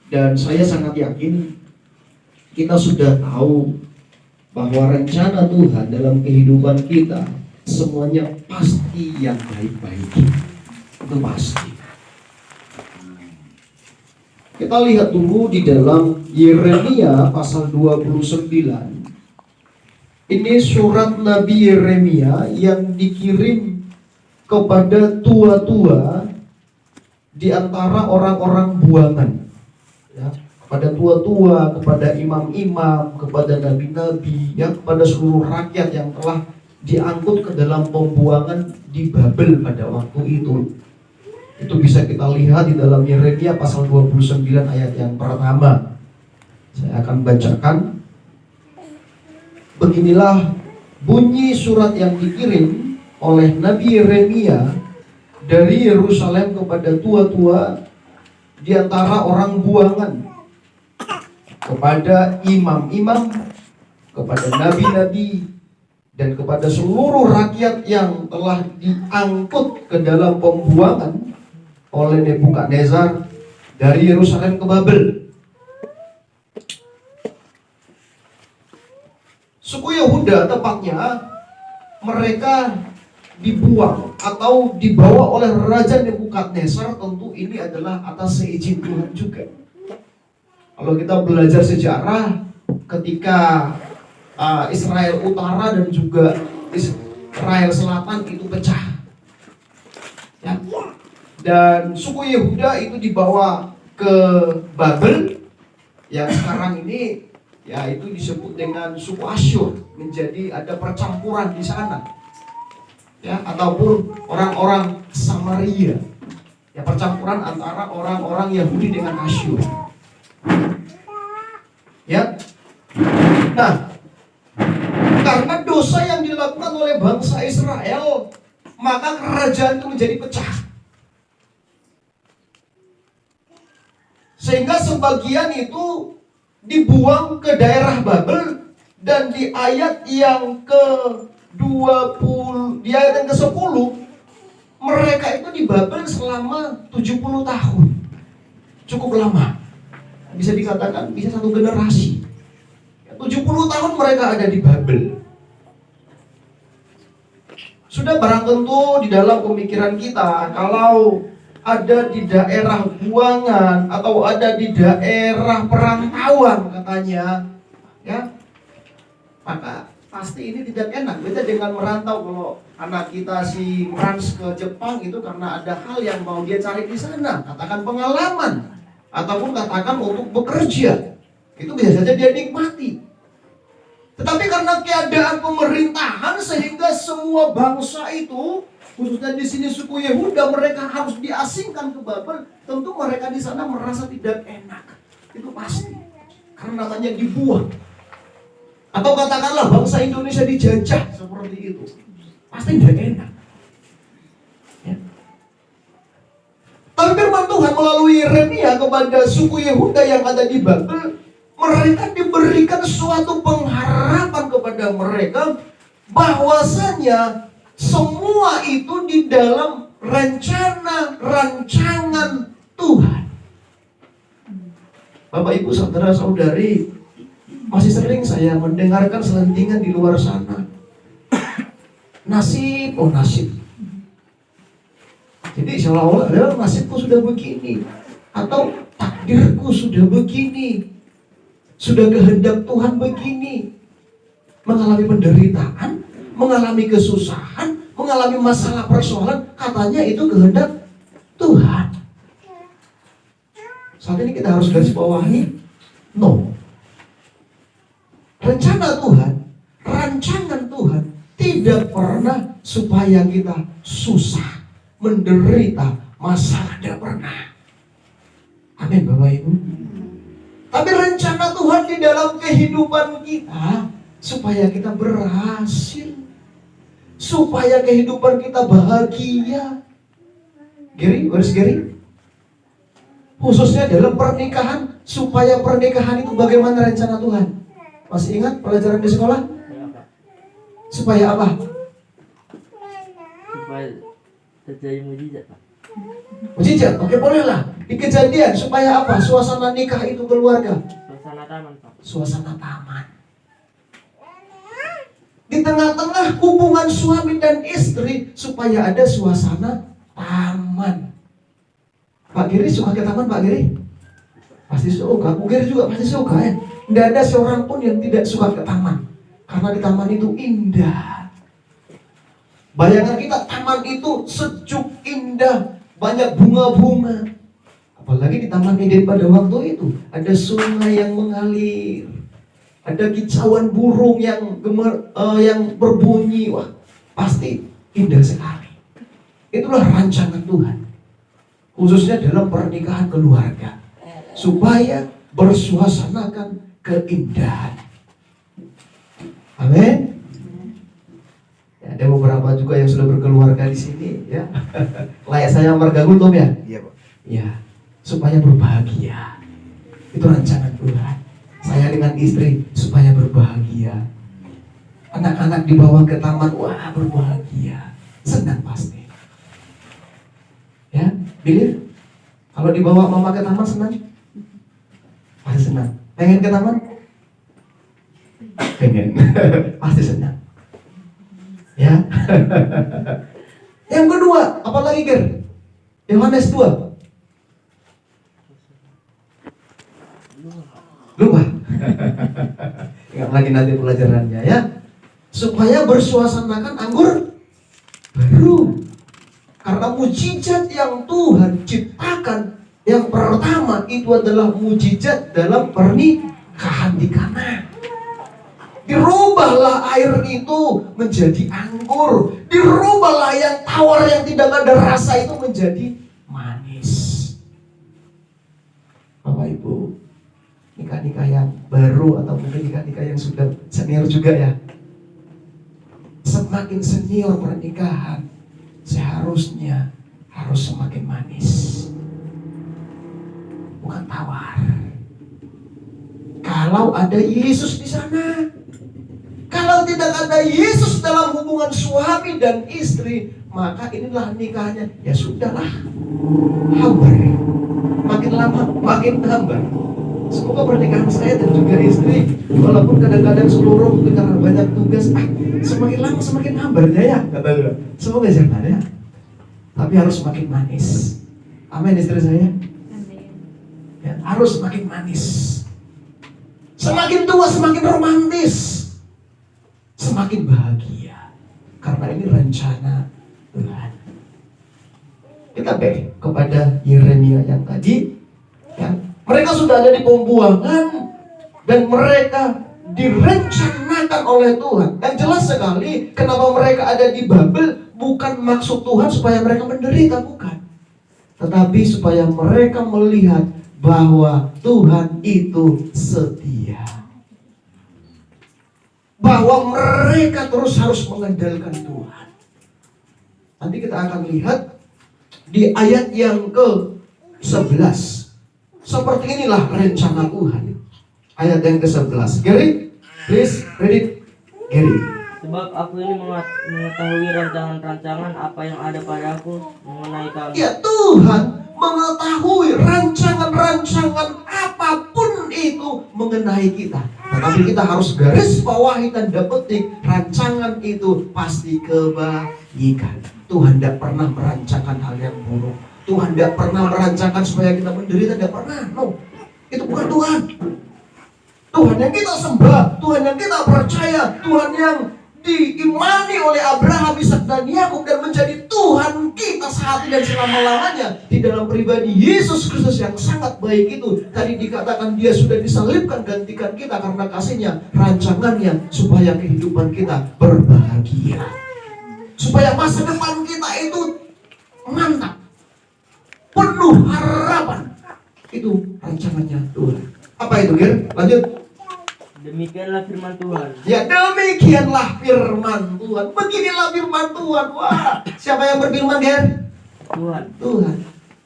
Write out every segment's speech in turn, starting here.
Dan saya sangat yakin kita sudah tahu bahwa rencana Tuhan dalam kehidupan kita semuanya pasti yang baik-baik. Itu pasti. Kita lihat dulu di dalam Yeremia pasal 29. Ini surat Nabi Yeremia yang dikirim kepada tua-tua di antara orang-orang buangan, ya, kepada tua-tua, kepada imam-imam, kepada nabi-nabi, ya, kepada seluruh rakyat yang telah diangkut ke dalam pembuangan di Babel pada waktu itu. Itu bisa kita lihat di dalam Yeremia pasal 29 ayat yang pertama. Saya akan bacakan. Beginilah bunyi surat yang dikirim oleh Nabi Yeremia dari Yerusalem kepada tua-tua di antara orang buangan, kepada imam-imam, kepada nabi-nabi, dan kepada seluruh rakyat yang telah diangkut ke dalam pembuangan oleh Nebukadnezar dari Yerusalem ke Babel. Suku Yehuda tepatnya mereka dibuang atau dibawa oleh Raja Nebukadnezar. Tentu ini adalah atas seizin Tuhan juga. Kalau kita belajar sejarah, ketika Israel Utara dan juga Israel Selatan itu pecah, ya. Dan suku Yehuda itu dibawa ke Babel, yang sekarang ini ya itu disebut dengan suku Asyur. Menjadi ada percampuran di sana, ya, ataupun orang-orang Samaria, ya, percampuran antara orang-orang Yahudi dengan Asyur, ya. Nah, karena dosa yang dilakukan oleh bangsa Israel, maka kerajaan itu menjadi pecah. Sehingga sebagian itu dibuang ke daerah Babel. Dan di ayat yang ke-20, di ayat yang ke-10, mereka itu di Babel selama 70 tahun. Cukup lama. Bisa dikatakan bisa satu generasi. 70 tahun mereka ada di Babel. Sudah barang tentu di dalam pemikiran kita, kalau ada di daerah buangan atau ada di daerah perantauan katanya, ya, maka pasti ini tidak enak. Beda dengan merantau. Kalau anak kita si merans ke Jepang itu karena ada hal yang mau dia cari di sana, katakan pengalaman ataupun katakan untuk bekerja, itu bisa saja dia nikmati. Tetapi karena keadaan pemerintahan sehingga semua bangsa itu, khususnya di sini suku Yehuda, mereka harus diasingkan ke Babel. Tentu mereka di sana merasa tidak enak. Itu pasti. Karena namanya dibuang. Atau katakanlah bangsa Indonesia dijajah seperti itu. Pasti tidak enak. Ya. Tapi firman Tuhan melalui Yeremia kepada suku Yehuda yang ada di Babel, mereka diberikan suatu pengharapan kepada mereka bahwasanya semua itu di dalam rancangan Tuhan. Bapak Ibu saudara saudari, masih sering saya mendengarkan selentingan di luar sana. Nasib, oh nasib. Jadi seolah-olah nasibku sudah begini, atau takdirku sudah begini, sudah kehendak Tuhan begini. Mengalami penderitaan, mengalami kesusahan, mengalami masalah persoalan, katanya itu kehendak Tuhan. Saat ini kita harus garis bawahi, no. Rencana Tuhan, rancangan Tuhan tidak pernah supaya kita susah, menderita, masalah, tidak pernah. Amin Bapak Ibu. Tapi rencana Tuhan di dalam kehidupan kita supaya kita berhasil, supaya kehidupan kita bahagia. Garis Gary, khususnya dalam pernikahan, supaya pernikahan itu bagaimana rencana Tuhan? Masih ingat pelajaran di sekolah? Supaya apa? Supaya terjadi mujizat, Pak. Mujizat, oke bolehlah. Di Kejadian supaya apa? Suasana nikah itu keluarga. Suasana taman, Pak. Suasana taman. Di tengah-tengah hubungan suami dan istri supaya ada suasana taman. Pak Giri suka ke taman, Pak Giri? Pasti suka. Bu Giri juga pasti suka ya. Tidak ada seorang pun yang tidak suka ke taman. Karena di taman itu indah. Bayangan kita taman itu sejuk, indah, banyak bunga-bunga. Apalagi di Taman Eden pada waktu itu ada sungai yang mengalir, ada kicauan burung yang yang berbunyi. Wah, pasti indah sekali. Itulah rancangan Tuhan, khususnya dalam pernikahan keluarga, supaya bersuasanakan keindahan. Amin. Ya, ada beberapa juga yang sudah berkeluarga di sini, ya. Layak saya margagun, Tom, ya? Iya, Pak. Ya, supaya berbahagia. Itu rancangan Tuhan. Saya dengan istri supaya berbahagia. Anak-anak dibawa ke taman, wah berbahagia, senang pasti. Ya, Billy, kalau dibawa mama ke taman senang? Pasti senang. Pengen ke taman? Pengen. Pasti senang. Ya. Yang kedua, apa lagi, Ger? Yohanes 2. Lupa. Ingat lagi nanti pelajarannya, ya. Supaya bersuasanakan anggur baru. Karena mujizat yang Tuhan ciptakan yang pertama itu adalah mujizat dalam pernikahan di Kana. Dirubahlah air itu menjadi anggur. Dirubahlah yang tawar yang tidak ada rasa itu menjadi manis. Bapak Ibu, nikah-nikah yang baru atau mungkin nikah-nikah yang sudah senior juga ya. Semakin senior pernikahan, seharusnya harus semakin manis. Bukan tawar. Kalau ada Yesus di sana. Kalau tidak ada Yesus dalam hubungan suami dan istri, maka inilah nikahnya. Ya sudahlah, hambar. Makin lama makin hambar. Semoga pernikahan saya dan juga istri, walaupun kadang-kadang seluruh karena banyak tugas, semakin lama semakin hambarnya ya, kata dia. Semoga jangan ya. Tapi harus semakin manis. Amin, istri saya. Ya, harus semakin manis. Semakin tua semakin romantis, semakin bahagia. Karena ini rencana Tuhan. Kita back kepada Yeremia yang tadi, ya. Mereka sudah ada di pembuangan dan mereka direncanakan oleh Tuhan. Dan jelas sekali kenapa mereka ada di Babel, bukan maksud Tuhan supaya mereka menderita, bukan. Tetapi supaya mereka melihat bahwa Tuhan itu setia. Bahwa mereka terus harus mengandalkan Tuhan. Nanti kita akan lihat di ayat yang ke-11. Seperti inilah rencana Tuhan. Ayat yang ke-11. Gary, please read it. Gary. Sebab aku ini mengetahui rancangan-rancangan apa yang ada padaku mengenai kamu. Ya, Tuhan mengetahui rancangan-rancangan apapun itu mengenai kita. Tetapi kita harus garis bawahi tanda petik, rancangan itu pasti kebaikan. Tuhan tidak pernah merancangkan hal yang buruk. Tuhan tidak pernah merancangkan supaya kita menderita, tidak pernah. No, itu bukan Tuhan. Tuhan yang kita sembah, Tuhan yang kita percaya, Tuhan yang diimani oleh Abraham, Ishak dan Yakub dan menjadi Tuhan kita saat ini dan selama-lamanya di dalam pribadi Yesus Kristus yang sangat baik itu. Tadi dikatakan dia sudah disalibkan gantikan kita karena kasihnya, rancangannya supaya kehidupan kita berbahagia, supaya masa depan kita itu mantap, penuh harapan. Itu rancangannya Tuhan. Apa itu, Gir? Lanjut. Demikianlah firman Tuhan. Ya, demikianlah firman Tuhan. Beginilah firman Tuhan. Wah, siapa yang berfirman, Ger? Tuhan. Tuhan.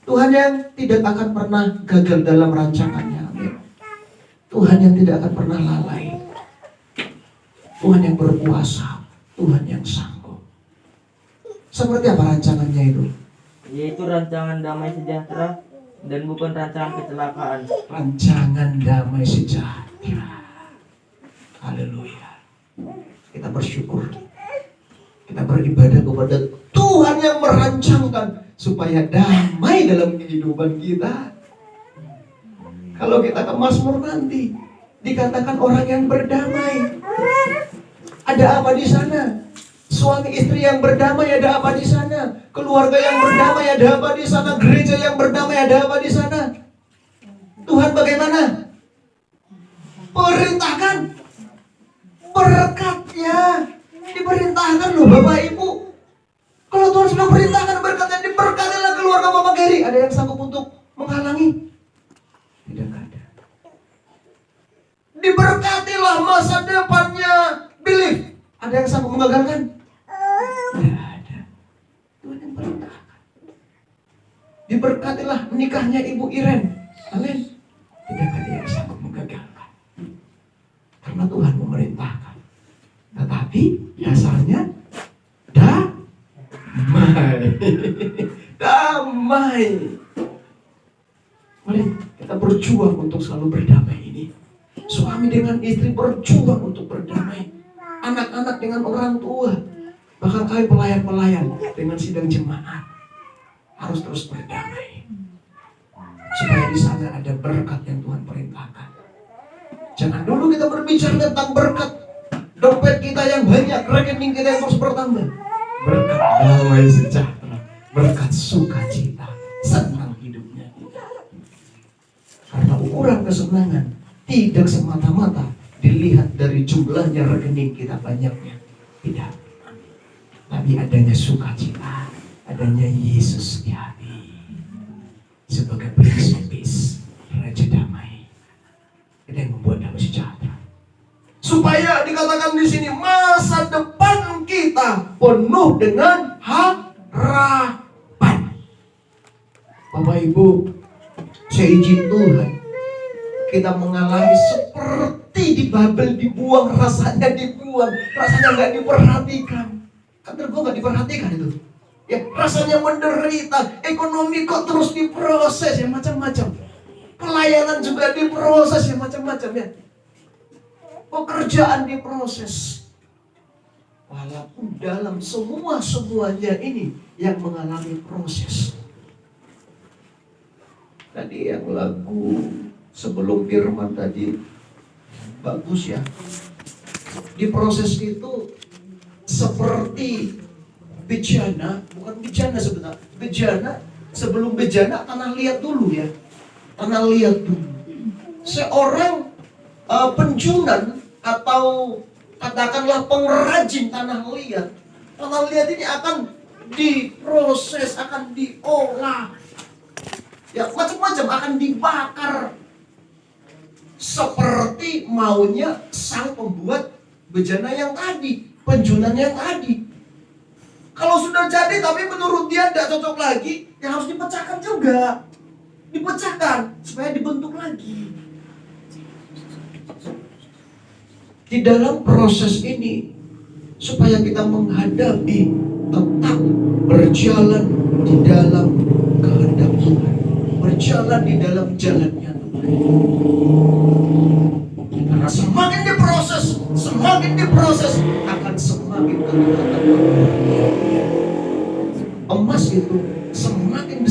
Tuhan yang tidak akan pernah gagal dalam rancangannya. Amin. Tuhan yang tidak akan pernah lalai. Tuhan yang berkuasa. Tuhan yang sanggup. Seperti apa rancangannya itu? yaitu rancangan damai sejahtera dan bukan rancangan kecelakaan. Rancangan damai sejahtera. Haleluya. Kita bersyukur. Kita beribadah kepada Tuhan yang merancangkan supaya damai dalam kehidupan kita. Kalau kita ke Mazmur nanti dikatakan orang yang berdamai. Ada apa di sana? Suami istri yang berdamai, ada apa di sana? Keluarga yang berdamai, ada apa di sana? Gereja yang berdamai, ada apa di sana? Tuhan bagaimana? Perintahkan berkatnya, diperintahkan loh Bapak Ibu. Kalau Tuhan sudah perintahkan berkatnya, diberkatilah keluarga Bapak Geri. Ada yang sanggup untuk menghalangi? Tidak ada. Diberkatilah masa depannya Belief. Ada yang sanggup menggagalkan? Tidak ada. Tuhan yang perintahkan. Diberkatilah nikahnya Ibu Iren. Amin. Tidak ada yang sanggup menggagalkan. Karena Tuhan memerintahkan. Tetapi dasarnya damai. Damai. Mari kita berjuang untuk selalu berdamai ini. Suami dengan istri berjuang untuk berdamai. Anak-anak dengan orang tua. Bahkan kami pelayan-pelayan dengan sidang jemaat harus terus berdamai. Supaya di sana ada berkat yang Tuhan perintahkan. Jangan dulu kita berbicara tentang berkat. Dompet kita yang banyak, rekening kita yang terus bertambah. Berkat damai sejahtera, berkat sukacita, senang hidupnya kita. Karena ukuran kesenangan tidak semata-mata dilihat dari jumlahnya rekening kita banyaknya. Tidak. Tapi adanya sukacita, adanya Yesus di hati. Sebagai Prince of Peace, Raja Damai. Itu yang membuat damai sejahtera. Supaya dikatakan di sini masa depan kita penuh dengan harapan. Bapak Ibu, seizin Tuhan, kita mengalami seperti di Babel, dibuang, rasanya dibuang, rasanya nggak diperhatikan. Kan gue nggak diperhatikan itu. Ya, rasanya menderita, ekonomi kok terus diproses ya macam-macam. Pelayanan juga diproses ya macam-macam ya. Pekerjaan diproses. Walaupun dalam semuanya ini yang mengalami proses. Tadi yang lagu sebelum firman tadi bagus ya. Di proses itu seperti bejana, bukan bejana sebenarnya. Bejana, sebelum bejana tanah liat dulu ya. Tanah liat dulu. Seorang penjunan atau katakanlah pengrajin tanah liat. Tanah liat ini akan diproses, akan diolah. Ya macam-macam akan dibakar. Seperti maunya sang pembuat bejana yang tadi, penjunan yang tadi. Kalau sudah jadi tapi menurut dia tidak cocok lagi, ya harus dipecahkan juga. Dipecahkan supaya dibentuk lagi. Di dalam proses ini supaya kita menghadapi tetap berjalan di dalam kehendak Tuhan, berjalan di dalam jalannya Tuhan. Karena semakin diproses akan semakin kelihatan. Emas itu semakin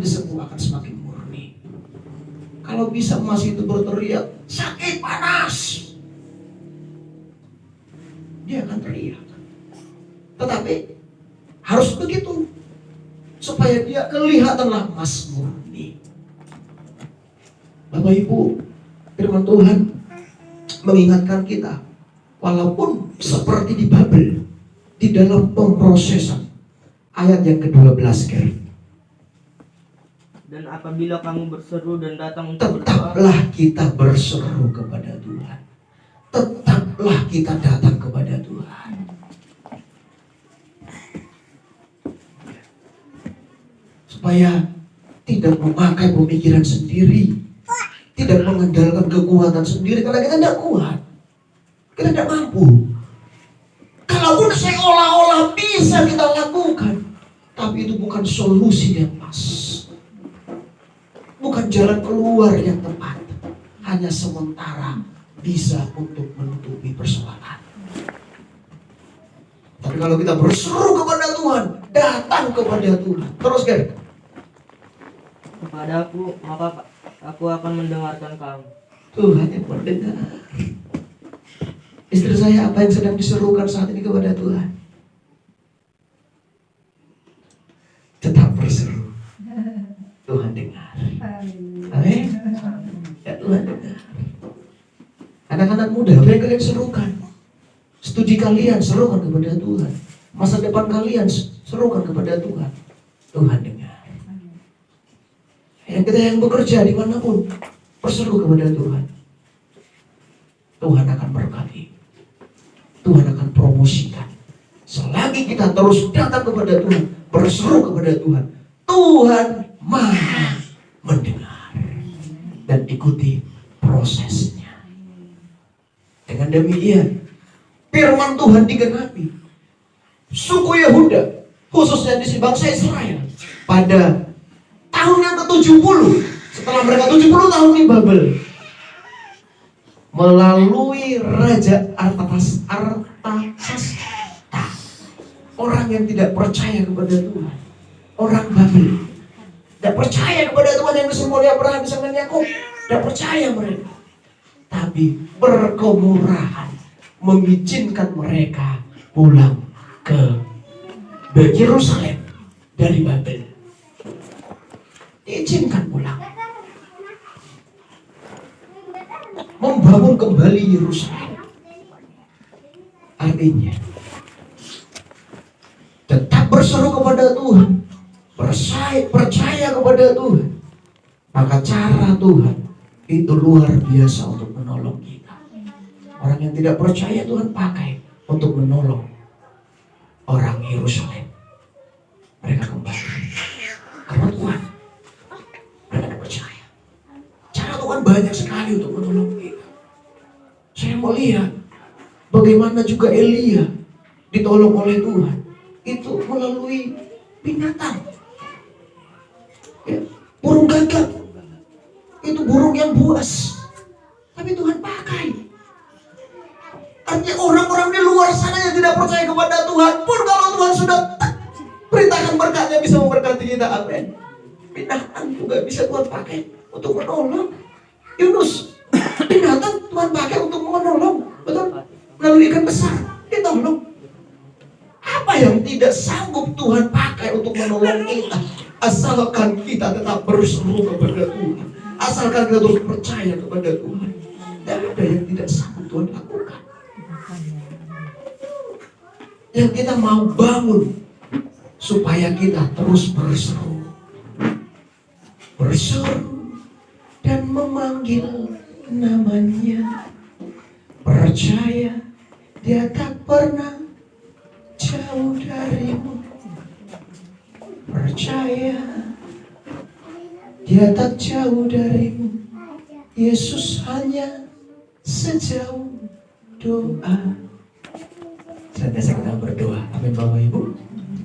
disepuh akan semakin murni. Kalau bisa emas itu berteriak sakit panas, dia akan teriak. Tetapi harus begitu supaya dia kelihatanlah emas murni. Bapak Ibu, firman Tuhan mengingatkan kita, walaupun seperti di Babel, di dalam pemrosesan. Ayat yang ke-12 Gary. Dan apabila kamu berseru dan datang untuk berdoa, Tetaplah kita berseru kepada Tuhan. Tetaplah kita datang kepada Tuhan. Supaya tidak memakai pemikiran sendiri, tidak mengandalkan kekuatan sendiri, karena kita tidak kuat, kita tidak mampu. Kalaupun seolah-olah bisa kita lakukan, tapi itu bukan solusi yang pas, bukan jalan keluar yang tepat, hanya sementara bisa untuk menutupi persoalan. Tapi kalau kita berseru kepada Tuhan, datang kepada Tuhan, terus kan? Kepadaku, maka aku akan mendengarkan kamu. Tuhan yang mendengar. Istri saya apa yang sedang diserukan saat ini kepada Tuhan? Tetap berseru. Tuhan dengar. Amin. Ya Tuhan dengar. Anak-anak muda, apa yang kalian serukan? Studi kalian serukan kepada Tuhan. Masa depan kalian serukan kepada Tuhan. Tuhan dengar. Yang kita yang bekerja dimanapun, berseru kepada Tuhan. Tuhan akan berkati. Tuhan akan promosikan. Selagi kita terus datang kepada Tuhan, berseru kepada Tuhan, Tuhan Maha mendengar. Dan ikuti prosesnya. Dengan demikian, firman Tuhan digenapi. Suku Yehuda, khususnya di bangsa Israel, pada tahun yang ke-70, setelah mereka 70 tahun di Babel, melalui Raja Artasasta, orang yang tidak percaya kepada Tuhan, orang Babel, tidak percaya kepada Tuhan yang disembah oleh Abraham, Ishak dan Yakub, tidak percaya mereka, tapi berkemurahan mengizinkan mereka pulang ke Yerusalem dari Babel. Diizinkan pulang, membangun kembali Yerusalem. Artinya tetap berseru kepada Tuhan, percaya kepada Tuhan, maka cara Tuhan itu luar biasa untuk menolong kita. Orang yang tidak percaya Tuhan pakai untuk menolong orang Yerusalem. Mereka kembali karena Tuhan. Mereka percaya. Cara Tuhan banyak sekali untuk menolong kita. Saya melihat bagaimana juga Elia ditolong oleh Tuhan. Itu melalui binatang. Ya, burung gagak. Itu burung yang buas. Tapi Tuhan pakai. Artinya orang-orang di luar sana yang tidak percaya kepada Tuhan pun, kalau Tuhan sudah perintahkan berkatnya, bisa memberkati kita. Amin. Binatang juga bisa Tuhan pakai untuk menolong. Yunus, binatang Tuhan pakai untuk menolong. Betul? Melalui ikan besar, ditolong. Apa yang tidak sanggup Tuhan pakai untuk menolong kita, asalkan kita tetap berseru kepada Tuhan, asalkan kita terus percaya kepada Tuhan. Tidak ada yang tidak sanggup Tuhan lakukan. Yang kita mau bangun supaya kita terus berseru, dan memanggil namanya, percaya Dia tak pernah jauh darimu, percaya Dia tak jauh darimu. Yesus hanya sejauh doa. Senantiasa kita berdoa. Amin Bapak Ibu.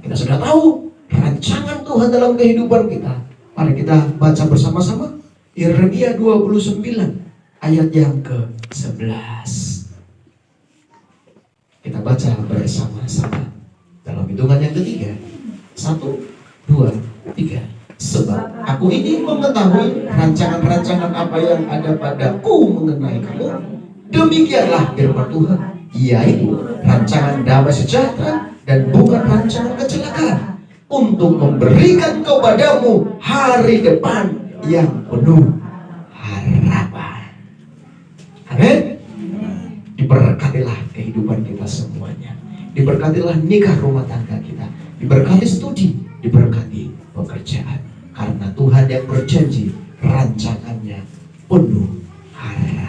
Kita sudah tahu rancangan Tuhan dalam kehidupan kita. Mari kita baca bersama-sama Yeremia 29 ayat yang ke-11. Kita baca bersama-sama dalam hitungan yang ketiga. 1, 2, 3. Sebab aku ini mengetahui rancangan-rancangan apa yang ada padaku mengenai kamu. Demikianlah firman Tuhan, yaitu rancangan damai sejahtera dan bukan rancangan kecelakaan, untuk memberikan kepadamu hari depan yang penuh harapan. Amin. Diberkatilah kehidupan kita semuanya. Diberkatilah nikah rumah tangga kita. Diberkati studi, diberkati pekerjaan. Karena Tuhan yang berjanji rancangannya penuh harapan.